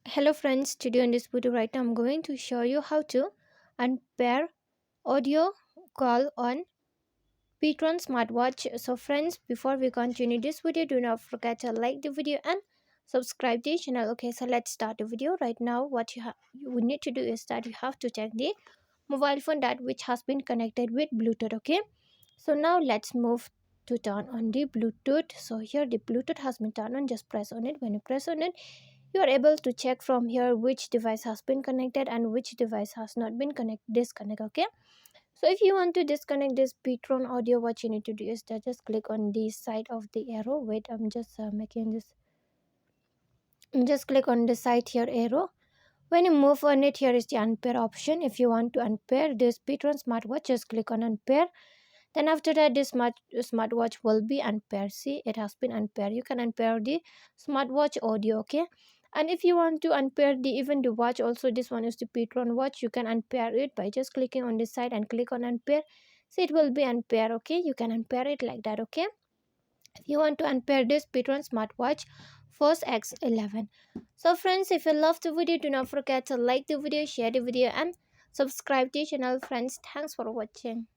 Hello friends, today in this video right now I'm going to show you how to unpair audio call on ptron smartwatch. So friends, before we continue this video, do not forget to like the video and subscribe the channel. Okay, so let's start the video right now. What you would need to do is that you have to check the mobile phone that which has been connected with Bluetooth. Okay, so now let's move to turn on the Bluetooth. So here the Bluetooth has been turned on. Just press on it. When you press on it, you are able to check from here which device has been connected and which device has not been disconnect. Okay, so if you want to disconnect this ptron audio, what you need to do is that just click on the side of the arrow. Wait, I'm just making this. Just click on the side here arrow. When you move on it, here is the unpair option. If you want to unpair this ptron smartwatch, just click on unpair. Then after that, this smartwatch will be unpaired. See, it has been unpaired. You can unpair the smartwatch audio. Okay, and if you want to unpair the even the watch also, this one is the ptron watch, you can unpair it by just clicking on this side and click on unpair. See, it will be unpair. Okay, you can unpair it like that. Okay, if you want to unpair this ptron smartwatch Force X11. So friends, if you love the video, do not forget to like the video, share the video and subscribe to the channel. Friends, thanks for watching.